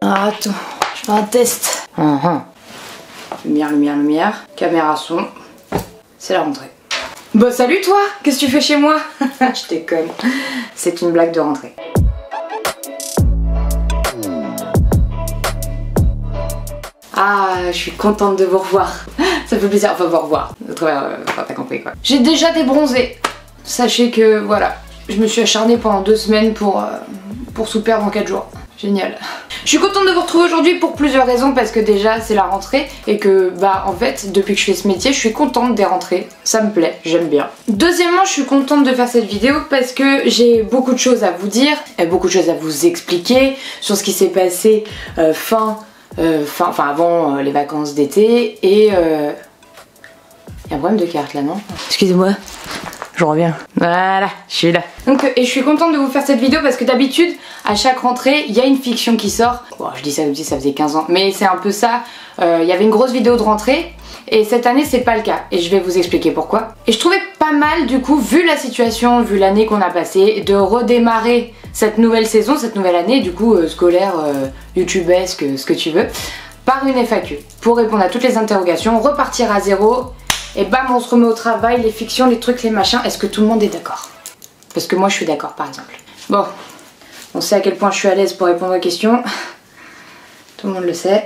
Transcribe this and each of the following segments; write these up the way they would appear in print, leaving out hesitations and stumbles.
Ah, attends, je fais un test. Lumière. Caméra son. C'est la rentrée. Bah salut toi, qu'est-ce que tu fais chez moi? Je déconne. C'est une blague de rentrée. Ah, je suis contente de vous revoir. Ça fait plaisir, enfin vous revoir. T'as compris quoi. J'ai déjà débronzé. Sachez que voilà, je me suis acharnée pendant 2 semaines pour sous perdre en 4 jours. Génial. Je suis contente de vous retrouver aujourd'hui pour plusieurs raisons, parce que déjà c'est la rentrée et que bah en fait depuis que je fais ce métier je suis contente des rentrées, ça me plaît, j'aime bien. Deuxièmement, je suis contente de faire cette vidéo parce que j'ai beaucoup de choses à vous dire, et beaucoup de choses à vous expliquer sur ce qui s'est passé avant les vacances d'été et y a un problème de carte là, non? Excusez-moi. Je reviens. Voilà, je suis là. Donc, et je suis contente de vous faire cette vidéo parce que d'habitude, à chaque rentrée, il y a une fiction qui sort. Bon, je dis ça comme si ça faisait 15 ans, mais c'est un peu ça. Il y avait une grosse vidéo de rentrée et cette année, c'est pas le cas. Et je vais vous expliquer pourquoi. Et je trouvais pas mal, du coup, vu la situation, vu l'année qu'on a passée, de redémarrer cette nouvelle saison, cette nouvelle année, du coup, scolaire, youtubesque, ce que tu veux, par une FAQ. Pour répondre à toutes les interrogations, repartir à zéro. Et bam, on se remet au travail, les fictions, les trucs, les machins. Est-ce que tout le monde est d'accord? Parce que moi je suis d'accord par exemple. Bon, on sait à quel point je suis à l'aise pour répondre aux questions. Tout le monde le sait.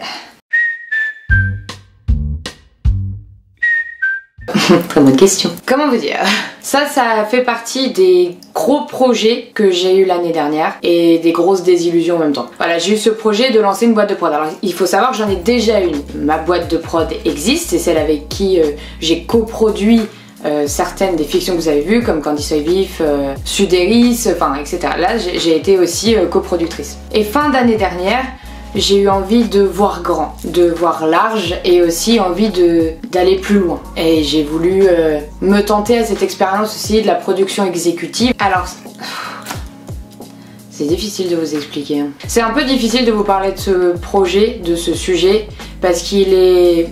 Très bonne question. Comment vous dire? Ça fait partie des gros projets que j'ai eu l'année dernière et des grosses désillusions en même temps. Voilà, j'ai eu ce projet de lancer une boîte de prod. Alors il faut savoir que j'en ai déjà une. Ma boîte de prod existe, c'est celle avec qui j'ai coproduit certaines des fictions que vous avez vues, comme Candy Soy Vif, Sudéris, enfin etc. Là j'ai été aussi coproductrice. Et fin d'année dernière, j'ai eu envie de voir grand, de voir large et aussi envie d'aller plus loin. Et j'ai voulu me tenter à cette expérience aussi de la production exécutive. Alors, c'est difficile de vous expliquer. Hein. C'est un peu difficile de vous parler de ce projet, de ce sujet, parce qu'il est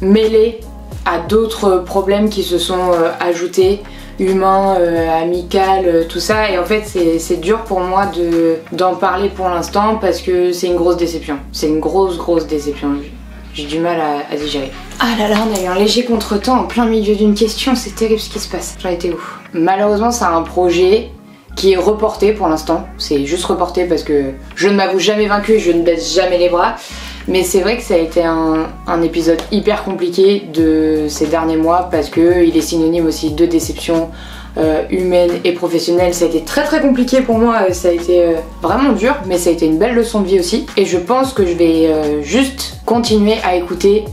mêlé à d'autres problèmes qui se sont ajoutés, humain, amical, tout ça, et en fait c'est dur pour moi d'en parler pour l'instant parce que c'est une grosse déception. C'est une grosse déception. J'ai du mal à digérer. Ah là là, on a eu un léger contretemps en plein milieu d'une question, c'est terrible ce qui se passe. J'en étais où? Malheureusement c'est un projet qui est reporté pour l'instant. C'est juste reporté parce que je ne m'avoue jamais vaincue et je ne baisse jamais les bras. Mais c'est vrai que ça a été un épisode hyper compliqué de ces derniers mois parce qu'il est synonyme aussi de déception humaine et professionnelle. Ça a été très compliqué pour moi, ça a été vraiment dur, mais ça a été une belle leçon de vie aussi. Et je pense que je vais juste continuer à écouter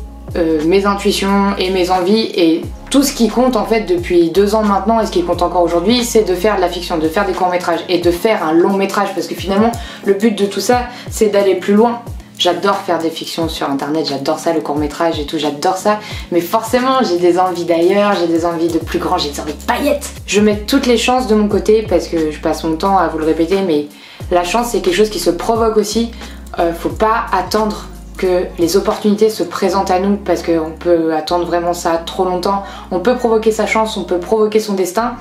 mes intuitions et mes envies, et tout ce qui compte en fait depuis 2 ans maintenant et ce qui compte encore aujourd'hui, c'est de faire de la fiction, de faire des courts-métrages et de faire un long-métrage, parce que finalement le but de tout ça c'est d'aller plus loin. J'adore faire des fictions sur internet, j'adore ça, le court-métrage et tout, j'adore ça. Mais forcément, j'ai des envies d'ailleurs, j'ai des envies de plus grand, j'ai des envies de paillettes. Je mets toutes les chances de mon côté parce que je passe mon temps à vous le répéter, mais la chance c'est quelque chose qui se provoque aussi. Faut pas attendre que les opportunités se présentent à nous parce qu'on peut attendre vraiment ça trop longtemps. On peut provoquer sa chance, on peut provoquer son destin.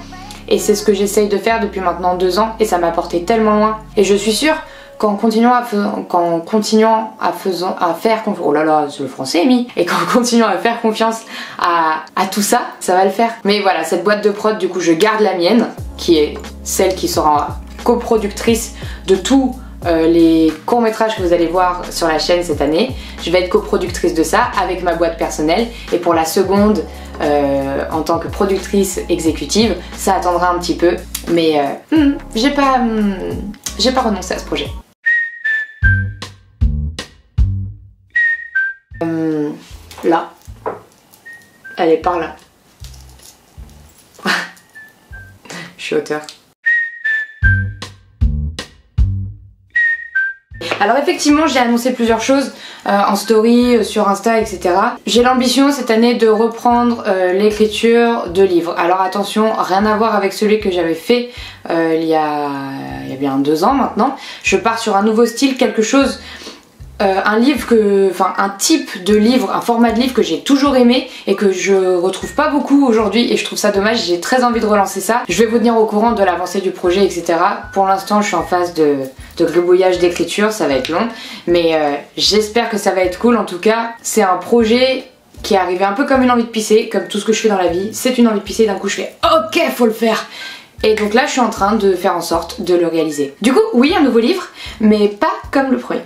Et c'est ce que j'essaye de faire depuis maintenant 2 ans et ça m'a porté tellement loin. Et je suis sûre qu'en continuant à faire confiance, oh là là, le français est mis, et qu'en continuant à faire confiance à tout ça, ça va le faire. Mais voilà, cette boîte de prod, du coup, je garde la mienne, qui est celle qui sera coproductrice de tous les courts-métrages que vous allez voir sur la chaîne cette année. Je vais être coproductrice de ça avec ma boîte personnelle, et pour la seconde, en tant que productrice exécutive, ça attendra un petit peu, mais j'ai pas renoncé à ce projet. Là, elle est par là. Je suis auteur. Alors effectivement, j'ai annoncé plusieurs choses en story, sur Insta, etc. J'ai l'ambition cette année de reprendre l'écriture de livres. Alors attention, rien à voir avec celui que j'avais fait il y a bien 2 ans maintenant. Je pars sur un nouveau style, quelque chose un livre un type de livre, un format de livre que j'ai toujours aimé et que je retrouve pas beaucoup aujourd'hui et je trouve ça dommage, j'ai très envie de relancer ça. Je vais vous tenir au courant de l'avancée du projet, etc. Pour l'instant je suis en phase de gribouillage d'écriture, ça va être long, mais j'espère que ça va être cool. En tout cas, c'est un projet qui est arrivé un peu comme une envie de pisser, comme tout ce que je fais dans la vie, c'est une envie de pisser, d'un coup je fais ok, faut le faire. Et donc là je suis en train de faire en sorte de le réaliser. Du coup oui, un nouveau livre, mais pas comme le premier.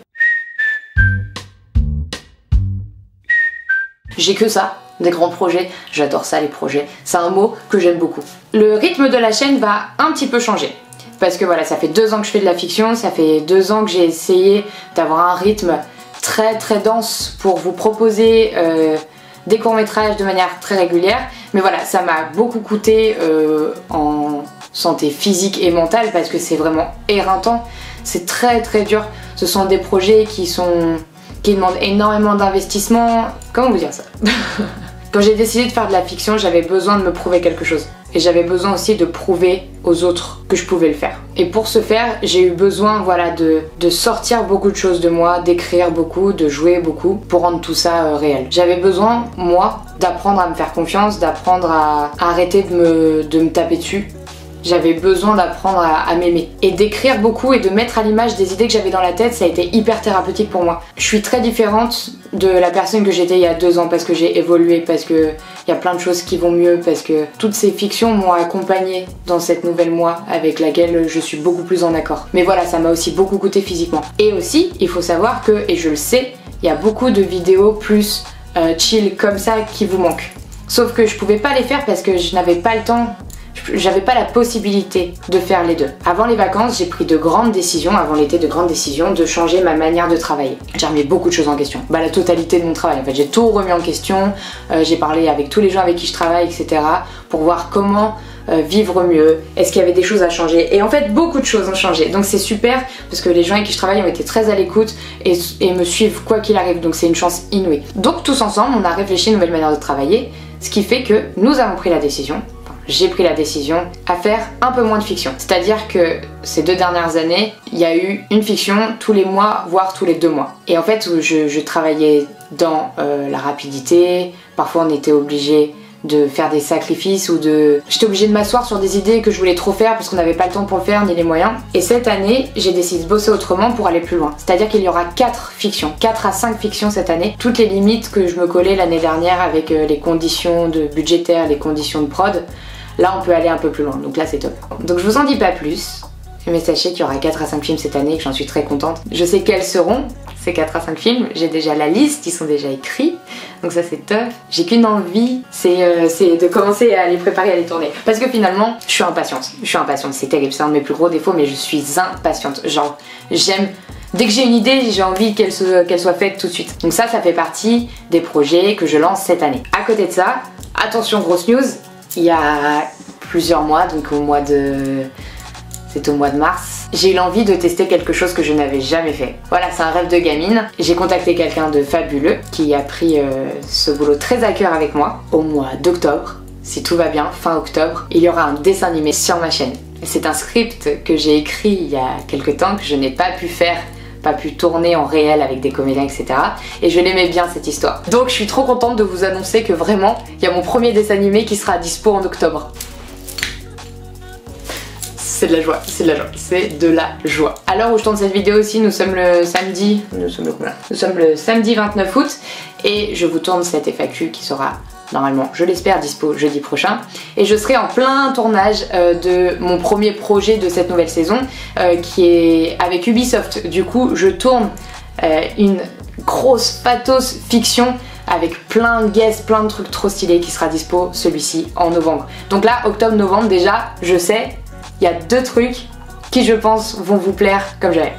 J'ai que ça, des grands projets, j'adore ça les projets, c'est un mot que j'aime beaucoup. Le rythme de la chaîne va un petit peu changer, parce que voilà, ça fait 2 ans que je fais de la fiction, ça fait 2 ans que j'ai essayé d'avoir un rythme très dense pour vous proposer des courts-métrages de manière très régulière, mais voilà, ça m'a beaucoup coûté en santé physique et mentale, parce que c'est vraiment éreintant, c'est très dur, ce sont des projets qui demandent énormément d'investissement. Comment vous dire ça? Quand j'ai décidé de faire de la fiction, j'avais besoin de me prouver quelque chose. Et j'avais besoin aussi de prouver aux autres que je pouvais le faire. Et pour ce faire, j'ai eu besoin voilà, de sortir beaucoup de choses de moi, d'écrire beaucoup, de jouer beaucoup, pour rendre tout ça réel. J'avais besoin, moi, d'apprendre à me faire confiance, d'apprendre à arrêter de me taper dessus. J'avais besoin d'apprendre à m'aimer et d'écrire beaucoup et de mettre à l'image des idées que j'avais dans la tête, ça a été hyper thérapeutique pour moi. Je suis très différente de la personne que j'étais il y a 2 ans parce que j'ai évolué, parce que il y a plein de choses qui vont mieux, parce que toutes ces fictions m'ont accompagnée dans cette nouvelle moi avec laquelle je suis beaucoup plus en accord. Mais voilà, ça m'a aussi beaucoup coûté physiquement. Et aussi, il faut savoir que, et je le sais, il y a beaucoup de vidéos plus chill comme ça qui vous manquent. Sauf que je pouvais pas les faire parce que je n'avais pas le temps. J'avais pas la possibilité de faire les deux. Avant les vacances, j'ai pris de grandes décisions, avant l'été, de grandes décisions, de changer ma manière de travailler. J'ai remis beaucoup de choses en question. La totalité de mon travail. En fait, j'ai tout remis en question. J'ai parlé avec tous les gens avec qui je travaille, etc. pour voir comment vivre mieux. Est-ce qu'il y avait des choses à changer? Et en fait, beaucoup de choses ont changé. Donc c'est super parce que les gens avec qui je travaille ont été très à l'écoute et me suivent quoi qu'il arrive. Donc c'est une chance inouïe. Donc tous ensemble, on a réfléchi à une nouvelle manière de travailler, ce qui fait que nous avons pris la décision. J'ai pris la décision à faire un peu moins de fiction. C'est-à-dire que ces 2 dernières années, il y a eu une fiction tous les mois, voire tous les 2 mois. Et en fait, je travaillais dans la rapidité, parfois on était obligé de faire des sacrifices ou j'étais obligée de m'asseoir sur des idées que je voulais trop faire parce qu'on n'avait pas le temps pour le faire ni les moyens. Et cette année, j'ai décidé de bosser autrement pour aller plus loin. C'est-à-dire qu'il y aura 4 fictions, 4 à 5 fictions cette année. Toutes les limites que je me collais l'année dernière avec les conditions budgétaires, les conditions de prod, là on peut aller un peu plus loin, donc là c'est top. Donc je vous en dis pas plus, mais sachez qu'il y aura 4 à 5 films cette année et que j'en suis très contente. Je sais quels seront ces 4 à 5 films, j'ai déjà la liste, ils sont déjà écrits, donc ça c'est top. J'ai qu'une envie, c'est de commencer à les préparer, à les tourner. Parce que finalement, je suis impatiente, c'est terrible, c'est un de mes plus gros défauts, mais je suis impatiente. Genre, dès que j'ai une idée, j'ai envie qu'elle soit faite tout de suite. Donc ça fait partie des projets que je lance cette année. À côté de ça, attention, grosse news, il y a plusieurs mois, donc c'était au mois de mars, j'ai eu l'envie de tester quelque chose que je n'avais jamais fait. Voilà, c'est un rêve de gamine. J'ai contacté quelqu'un de fabuleux qui a pris ce boulot très à cœur avec moi. Au mois d'octobre, si tout va bien, fin octobre, il y aura un dessin animé sur ma chaîne. C'est un script que j'ai écrit il y a quelques temps, que je n'ai pas pu tourner en réel avec des comédiens, etc. Et je l'aimais bien cette histoire. Donc je suis trop contente de vous annoncer que vraiment, il y a mon premier dessin animé qui sera dispo en octobre. C'est de la joie, c'est de la joie. À l'heure où je tourne cette vidéo aussi, nous sommes le samedi 29 août et je vous tourne cette FAQ qui sera normalement, je l'espère, dispo jeudi prochain. Et je serai en plein tournage de mon premier projet de cette nouvelle saison qui est avec Ubisoft. Du coup, je tourne une grosse pathos fiction avec plein de guests, plein de trucs trop stylés qui sera dispo celui-ci en novembre. Donc là, octobre-novembre déjà, je sais, il y a 2 trucs qui je pense vont vous plaire comme jamais.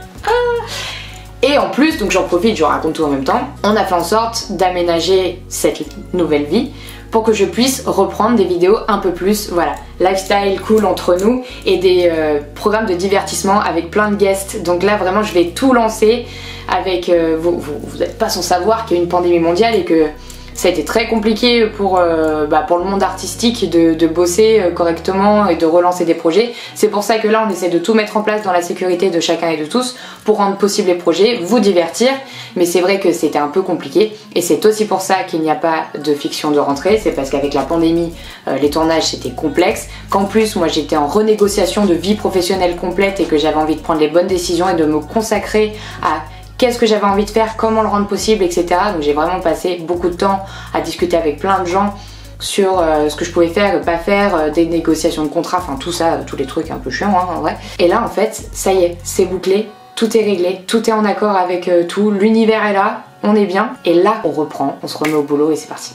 Et en plus, donc j'en profite, je raconte tout en même temps, on a fait en sorte d'aménager cette nouvelle vie pour que je puisse reprendre des vidéos un peu plus, voilà, lifestyle cool entre nous et des programmes de divertissement avec plein de guests. Donc là vraiment je vais tout lancer avec, vous n'êtes pas sans savoir qu'il y a une pandémie mondiale et que Ça a été très compliqué pour le monde artistique de bosser correctement et de relancer des projets. C'est pour ça que là on essaie de tout mettre en place dans la sécurité de chacun et de tous pour rendre possible les projets, vous divertir, mais c'est vrai que c'était un peu compliqué et c'est aussi pour ça qu'il n'y a pas de fiction de rentrée, c'est parce qu'avec la pandémie les tournages c'était complexe, qu'en plus moi j'étais en renégociation de vie professionnelle complète et que j'avais envie de prendre les bonnes décisions et de me consacrer à qu'est-ce que j'avais envie de faire, comment le rendre possible, etc. Donc j'ai vraiment passé beaucoup de temps à discuter avec plein de gens sur ce que je pouvais faire et pas faire, des négociations de contrats, enfin tout ça, tous les trucs un peu chiants hein, en vrai. Et là en fait, ça y est, c'est bouclé, tout est réglé, tout est en accord avec tout, l'univers est là, on est bien. Et là on reprend, on se remet au boulot et c'est parti.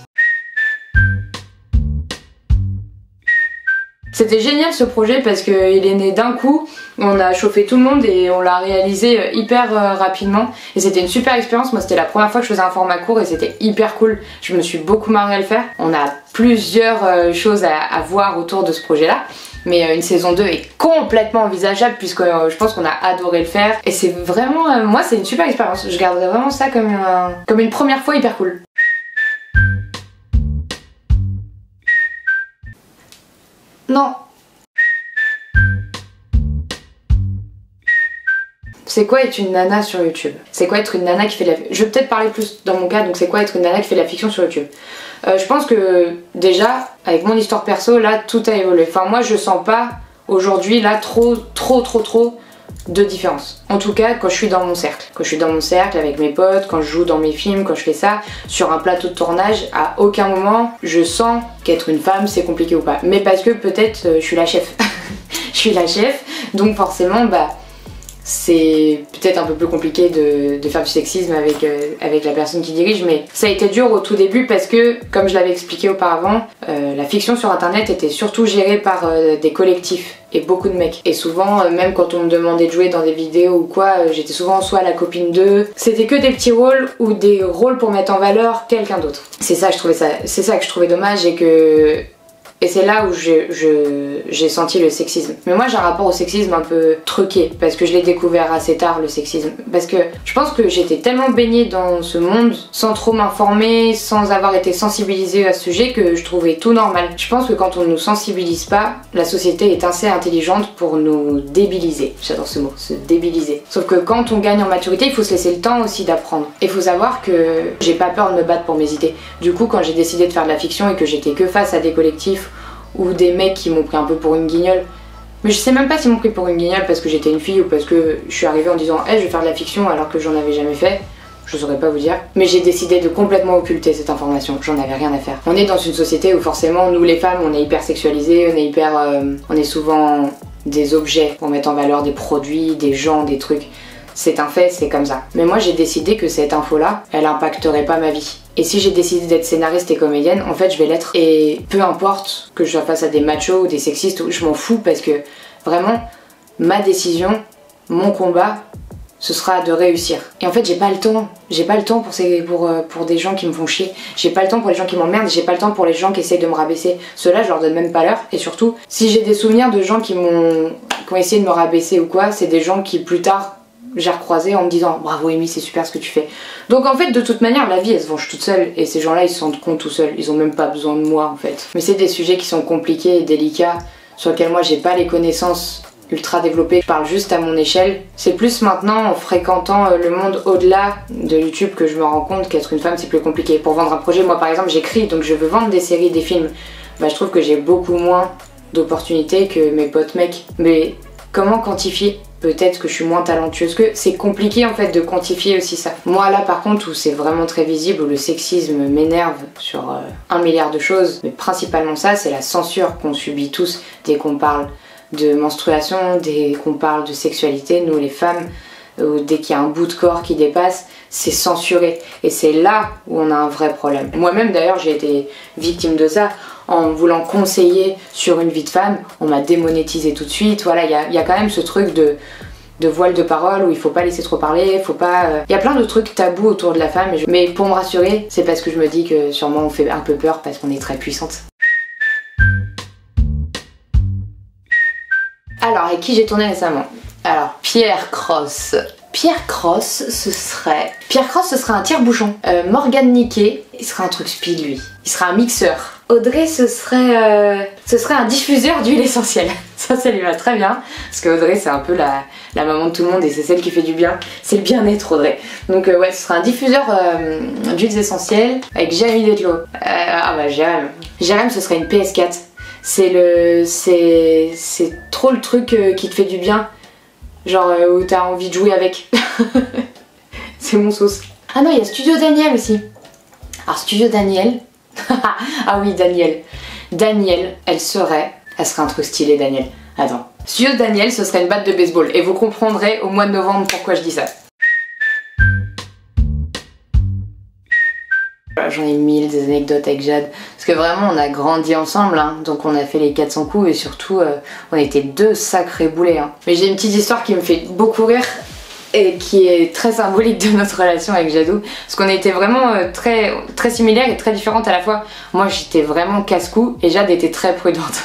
C'était génial ce projet parce qu'il est né d'un coup, on a chauffé tout le monde et on l'a réalisé hyper rapidement et c'était une super expérience. Moi c'était la première fois que je faisais un format court et c'était hyper cool, je me suis beaucoup marrée à le faire. On a plusieurs choses à voir autour de ce projet là, mais une saison 2 est complètement envisageable puisque je pense qu'on a adoré le faire et c'est vraiment, moi c'est une super expérience, je garderai vraiment ça comme une première fois hyper cool. Non. C'est quoi être une nana sur YouTube? C'est quoi être une nana qui fait de la... Je vais peut-être parler plus dans mon cas, donc c'est quoi être une nana qui fait de la fiction sur YouTube? Je pense que déjà, avec mon histoire perso, là, tout a évolué. Enfin, moi, je sens pas aujourd'hui, là, trop de différence. En tout cas, quand je suis dans mon cercle. Quand je suis dans mon cercle avec mes potes, quand je joue dans mes films, quand je fais ça, sur un plateau de tournage, à aucun moment, je sens qu'être une femme, c'est compliqué ou pas. Mais parce que peut-être, je suis la chef. Je suis la chef, donc forcément, c'est peut-être un peu plus compliqué de faire du sexisme avec la personne qui dirige, mais ça a été dur au tout début parce que, comme je l'avais expliqué auparavant, la fiction sur internet était surtout gérée par des collectifs et beaucoup de mecs. Et souvent, même quand on me demandait de jouer dans des vidéos ou quoi, j'étais souvent soit la copine d'eux. C'était que des petits rôles ou des rôles pour mettre en valeur quelqu'un d'autre. C'est ça que je trouvais dommage et c'est là où j'ai senti le sexisme. Mais moi j'ai un rapport au sexisme un peu truqué parce que je l'ai découvert assez tard, le sexisme. Parce que je pense que j'étais tellement baignée dans ce monde sans trop m'informer, sans avoir été sensibilisée à ce sujet que je trouvais tout normal. Je pense que quand on nous sensibilise pas, la société est assez intelligente pour nous débiliser. J'adore ce mot, se débiliser. Sauf que quand on gagne en maturité, il faut se laisser le temps aussi d'apprendre. Et il faut savoir que j'ai pas peur de me battre pour mes idées. Du coup quand j'ai décidé de faire de la fiction et que j'étais que face à des collectifs ou des mecs qui m'ont pris un peu pour une guignole. Mais je sais même pas s'ils m'ont pris pour une guignole parce que j'étais une fille ou parce que je suis arrivée en disant hey, je vais faire de la fiction alors que j'en avais jamais fait. Je saurais pas vous dire. Mais j'ai décidé de complètement occulter cette information. J'en avais rien à faire. On est dans une société où forcément nous les femmes on est hyper sexualisées, on est souvent des objets pour mettre en valeur des produits, des gens, des trucs. C'est un fait, c'est comme ça. Mais moi j'ai décidé que cette info-là, elle impacterait pas ma vie. Et si j'ai décidé d'être scénariste et comédienne, en fait je vais l'être. Et peu importe que je sois face à des machos ou des sexistes, je m'en fous parce que vraiment, ma décision, mon combat, ce sera de réussir. Et en fait j'ai pas le temps. J'ai pas le temps pour des gens qui me font chier. J'ai pas le temps pour les gens qui m'emmerdent. J'ai pas le temps pour les gens qui essayent de me rabaisser. Ceux-là je leur donne même pas l'heure. Et surtout, si j'ai des souvenirs de gens qui ont essayé de me rabaisser ou quoi, c'est des gens qui plus tard j'ai recroisé en me disant bravo Amy, c'est super ce que tu fais. Donc en fait de toute manière la vie elle se venge toute seule et ces gens là ils se rendent compte tout seuls, ils ont même pas besoin de moi en fait. Mais c'est des sujets qui sont compliqués et délicats sur lesquels moi j'ai pas les connaissances ultra développées, je parle juste à mon échelle. C'est plus maintenant en fréquentant le monde au-delà de YouTube que je me rends compte qu'être une femme c'est plus compliqué. Pour vendre un projet, moi par exemple j'écris donc je veux vendre des séries, des films, je trouve que j'ai beaucoup moins d'opportunités que mes potes mecs. Mais comment quantifier ? Peut-être que je suis moins talentueuse que... C'est compliqué en fait de quantifier aussi ça. Moi là par contre où c'est vraiment très visible, où le sexisme m'énerve sur 1 milliard de choses, mais principalement ça, c'est la censure qu'on subit tous dès qu'on parle de menstruation, dès qu'on parle de sexualité, nous les femmes, dès qu'il y a un bout de corps qui dépasse, c'est censuré. Et c'est là où on a un vrai problème. Moi-même d'ailleurs j'ai été victime de ça. En voulant conseiller sur une vie de femme, on m'a démonétisé tout de suite. Voilà, il y a quand même ce truc de voile de parole où il faut pas laisser trop parler, faut pas... Il y a plein de trucs tabous autour de la femme, mais pour me rassurer, c'est parce que je me dis que sûrement on fait un peu peur parce qu'on est très puissante. Alors, avec qui j'ai tourné récemment? Alors, Pierre Cross. Pierre Cross, ce serait un tire-bouchon. Morgane Niquet, il serait un truc speed lui. Il serait un mixeur. Audrey, ce serait un diffuseur d'huile essentielle. Ça lui va très bien. Parce que Audrey, c'est un peu la maman de tout le monde et c'est celle qui fait du bien. C'est le bien-être, Audrey. Donc ouais, ce serait un diffuseur d'huiles essentielles avec Jérémy Detlo. Jérém, ce serait une PS4. C'est trop le truc qui te fait du bien. Genre où t'as envie de jouer avec. C'est mon sauce. Ah non, il y a Studio Daniel aussi. Alors Studio Daniel. Ah oui, Daniel. Daniel, elle serait un truc stylé, Daniel. Attends. Studio Daniel, ce serait une batte de baseball. Et vous comprendrez au mois de novembre pourquoi je dis ça. J'en ai mille des anecdotes avec Jade. Parce que vraiment, on a grandi ensemble. Hein. Donc on a fait les 400 coups et surtout, on était deux sacrés boulets. Hein. Mais j'ai une petite histoire qui me fait beaucoup rire. Et qui est très symbolique de notre relation avec Jadou, parce qu'on était vraiment très similaires et très différentes à la fois. Moi j'étais vraiment casse-cou et Jade était très prudente.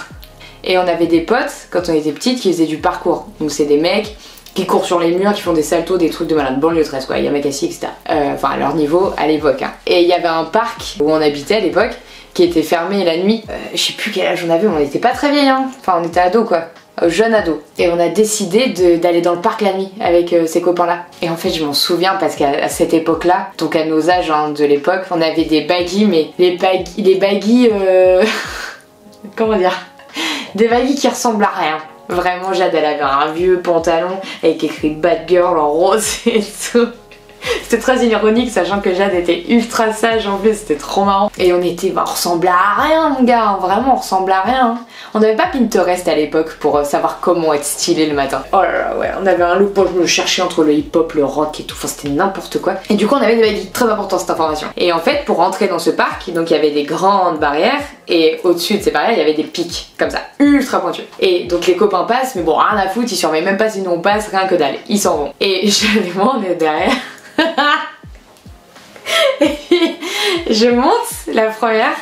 Et on avait des potes quand on était petites qui faisaient du parcours. Donc c'est des mecs qui courent sur les murs, qui font des saltos, des trucs de malade, banlieue 13 quoi, Yamakasi, etc. Enfin à leur niveau à l'époque. Hein. Et il y avait un parc où on habitait à l'époque qui était fermé la nuit. Je sais plus quel âge on avait, on était pas très vieilles, hein. Enfin on était ados quoi. Jeune ado, et on a décidé d'aller dans le parc la nuit avec ces copains là. Et en fait je m'en souviens parce qu'à cette époque là, donc à nos âges hein, de l'époque, on avait des baggies, mais les baggies comment dire, des baggies qui ressemblent à rien. Vraiment Jade elle avait un vieux pantalon avec écrit Bad Girl en rose et tout. C'était très ironique sachant que Jade était ultra sage en plus, c'était trop marrant. Et on ressemblait à rien mon gars, hein, vraiment on ressemblait à rien. Hein. On n'avait pas Pinterest à l'époque pour savoir comment être stylé le matin. Oh là là ouais, on avait un look, je me cherchais entre le hip-hop, le rock et tout, enfin c'était n'importe quoi. Et du coup on avait des baggies, très important cette information. Et en fait pour rentrer dans ce parc, donc il y avait des grandes barrières et au-dessus de ces barrières il y avait des pics comme ça, ultra pointus. Et donc les copains passent, mais bon rien à foutre, ils surveillent même pas si nous on passe, rien que dalle, ils s'en vont. Et Jade et moi on est derrière. Je monte la première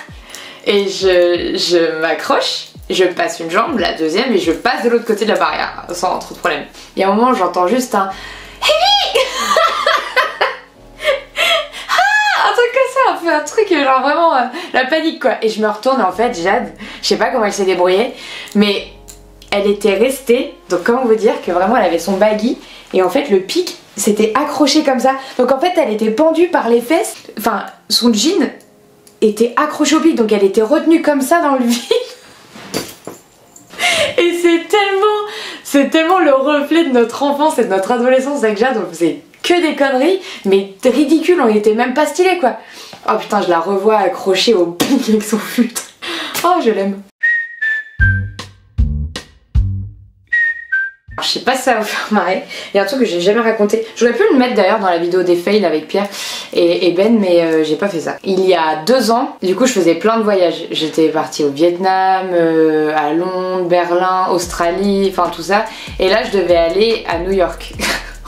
et je m'accroche, je passe une jambe, la deuxième et je passe de l'autre côté de la barrière sans trop de problème. Et à un moment j'entends juste un Hey un truc comme ça, un truc genre vraiment la panique quoi. Et je me retourne et en fait Jade, je sais pas comment elle s'est débrouillée, mais elle était restée, donc comment vous dire que vraiment elle avait son baggy et en fait le pic c'était accroché comme ça. Donc en fait elle était pendue par les fesses, enfin son jean était accroché au pic donc elle était retenue comme ça dans le vide. Et c'est tellement le reflet de notre enfance et de notre adolescence avec Jade, on faisait que des conneries mais ridicules, on était même pas stylés quoi. Oh putain je la revois accrochée au pic avec son fut. Oh je l'aime. Je sais pas si ça va vous faire marrer, il y a un truc que j'ai jamais raconté. J'aurais pu le mettre d'ailleurs dans la vidéo des fails avec Pierre et Ben, mais j'ai pas fait ça. Il y a 2 ans, du coup je faisais plein de voyages. J'étais partie au Vietnam, à Londres, Berlin, Australie, enfin tout ça. Et là je devais aller à New York.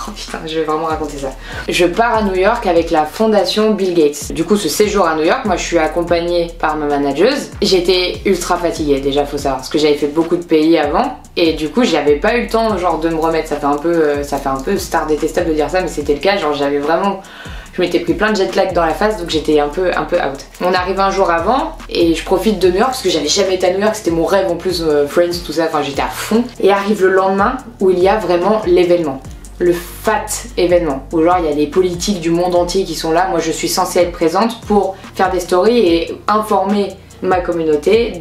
Oh putain, je vais vraiment raconter ça. Je pars à New York avec la fondation Bill Gates. Du coup, ce séjour à New York, moi je suis accompagnée par ma manageuse. J'étais ultra fatiguée, déjà faut savoir, parce que j'avais fait beaucoup de pays avant. Et du coup, j'avais pas eu le temps genre de me remettre. Ça fait un peu star détestable de dire ça, mais c'était le cas. Genre j'avais vraiment... Je m'étais pris plein de jet lag dans la face, donc j'étais un peu out. On arrive un jour avant et je profite de New York parce que j'avais jamais été à New York, c'était mon rêve en plus, Friends, tout ça, enfin j'étais à fond. Et arrive le lendemain où il y a vraiment l'événement. Le fat événement où genre il y a des politiques du monde entier qui sont là. Moi je suis censée être présente pour faire des stories et informer ma communauté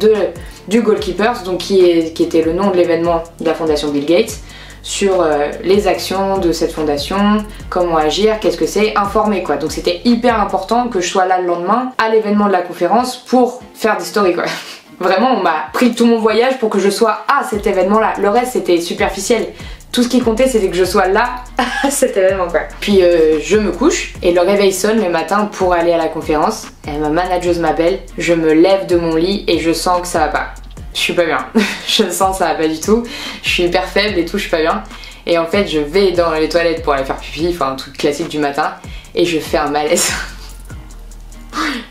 du Goalkeepers, donc qui était le nom de l'événement de la fondation Bill Gates, sur les actions de cette fondation, comment agir, qu'est-ce que c'est, informer quoi. Donc c'était hyper important que je sois là le lendemain à l'événement de la conférence pour faire des stories quoi. Vraiment on m'a pris tout mon voyage pour que je sois à cet événement là. Le reste c'était superficiel. Tout ce qui comptait c'était que je sois là à cet événement quoi. Puis je me couche et le réveil sonne le matin pour aller à la conférence. Et ma manageuse m'appelle, je me lève de mon lit et je sens que ça va pas. Je suis pas bien. Je sens que ça va pas du tout. Je suis hyper faible et tout, je suis pas bien. Et en fait je vais dans les toilettes pour aller faire pipi, enfin un truc classique du matin. Et je fais un malaise.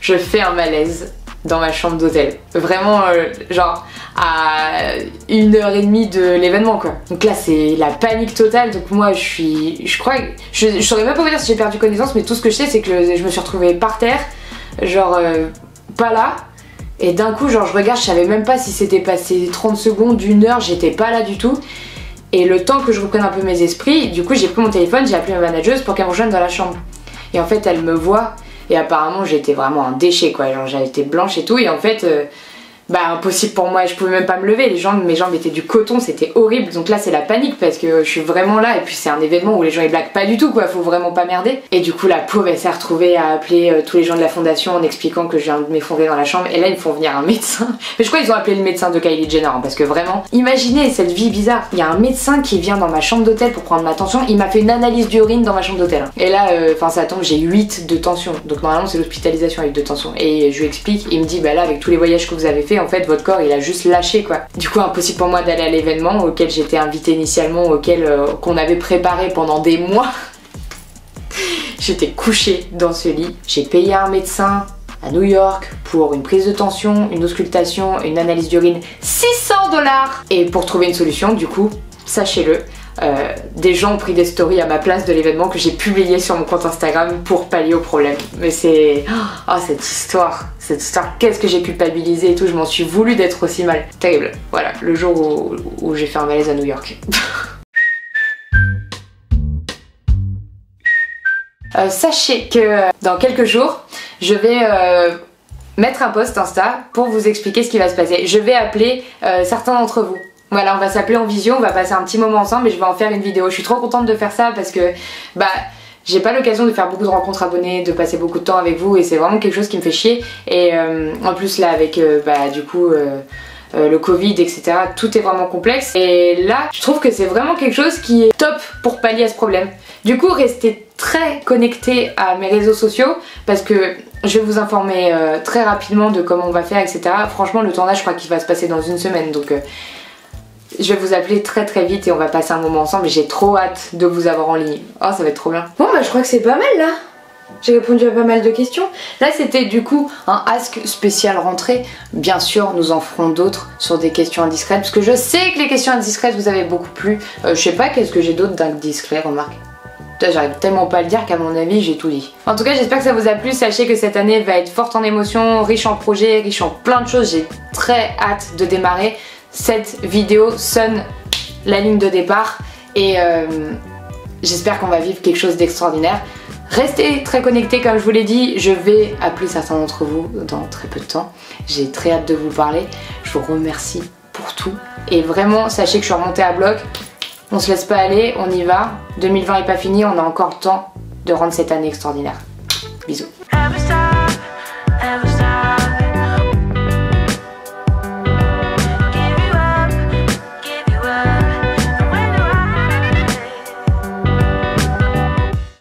Je fais un malaise dans ma chambre d'hôtel. Vraiment genre à 1h30 de l'événement quoi. Donc là c'est la panique totale, donc moi je crois que je saurais même pas vous dire si j'ai perdu connaissance, mais tout ce que je sais c'est que je me suis retrouvée par terre, genre pas là, et d'un coup genre je regarde, je savais même pas si c'était passé 30 secondes, 1 heure, j'étais pas là du tout. Et le temps que je reprenne un peu mes esprits, du coup j'ai pris mon téléphone, j'ai appelé ma manageuse pour qu'elle me rejoigne dans la chambre. Et en fait elle me voit, et apparemment j'étais vraiment un déchet quoi, genre j'avais été blanche et tout, et en fait bah impossible pour moi, je pouvais même pas me lever, mes jambes étaient du coton, c'était horrible. Donc là c'est la panique parce que je suis vraiment là, et puis c'est un événement où les gens ils blaguent pas du tout quoi, faut vraiment pas merder. Et du coup la pauvre elle s'est retrouvée à appeler tous les gens de la fondation en expliquant que je viens de m'effondrer dans la chambre, et là ils me font venir un médecin. Mais je crois qu'ils ont appelé le médecin de Kylie Jenner hein, parce que vraiment, imaginez cette vie bizarre, il y a un médecin qui vient dans ma chambre d'hôtel pour prendre ma tension, il m'a fait une analyse d'urine dans ma chambre d'hôtel. Et là, enfin ça tombe, j'ai 8 de tension, donc normalement c'est l'hospitalisation avec 2 tensions. Et je lui explique, il me dit bah là avec tous les voyages que vous avez fait, en fait votre corps il a juste lâché quoi. Du coup impossible pour moi d'aller à l'événement auquel j'étais invitée initialement, auquel qu'on avait préparé pendant des mois. J'étais couchée dans ce lit, j'ai payé un médecin à New York pour une prise de tension, une auscultation, une analyse d'urine, 600 $. Et pour trouver une solution, du coup, sachez-le, des gens ont pris des stories à ma place de l'événement que j'ai publié sur mon compte Instagram pour pallier au problème. Mais c'est... Oh, cette histoire, qu'est-ce que j'ai culpabilisé et tout, je m'en suis voulu d'être aussi mal. Terrible. Voilà, le jour où j'ai fait un malaise à New York. Sachez que dans quelques jours, je vais mettre un post Insta pour vous expliquer ce qui va se passer. Je vais appeler certains d'entre vous. Voilà, on va s'appeler en visio, on va passer un petit moment ensemble et je vais en faire une vidéo. Je suis trop contente de faire ça parce que bah j'ai pas l'occasion de faire beaucoup de rencontres abonnés, de passer beaucoup de temps avec vous, et c'est vraiment quelque chose qui me fait chier. Et en plus là avec bah du coup le Covid etc, tout est vraiment complexe, et là je trouve que c'est vraiment quelque chose qui est top pour pallier à ce problème. Du coup restez très connectés à mes réseaux sociaux parce que je vais vous informer très rapidement de comment on va faire etc. Franchement le tournage je crois qu'il va se passer dans 1 semaine, donc je vais vous appeler très très vite et on va passer un moment ensemble, et j'ai trop hâte de vous avoir en ligne. Oh ça va être trop bien. Bon bah je crois que c'est pas mal là. J'ai répondu à pas mal de questions. Là c'était du coup un ask spécial rentrée. Bien sûr nous en ferons d'autres sur des questions indiscrètes, parce que je sais que les questions indiscrètes vous avez beaucoup plu. Je sais pas qu'est-ce que j'ai d'autre d'indiscret, remarque. J'arrive tellement pas à le dire qu'à mon avis j'ai tout dit. En tout cas j'espère que ça vous a plu. Sachez que cette année va être forte en émotions, riche en projets, riche en plein de choses. J'ai très hâte de démarrer. Cette vidéo sonne la ligne de départ et j'espère qu'on va vivre quelque chose d'extraordinaire. Restez très connectés comme je vous l'ai dit, je vais appeler certains d'entre vous dans très peu de temps. J'ai très hâte de vous parler, je vous remercie pour tout. Et vraiment sachez que je suis remontée à bloc, on se laisse pas aller, on y va. 2020 est pas fini, on a encore le temps de rendre cette année extraordinaire. Bisous.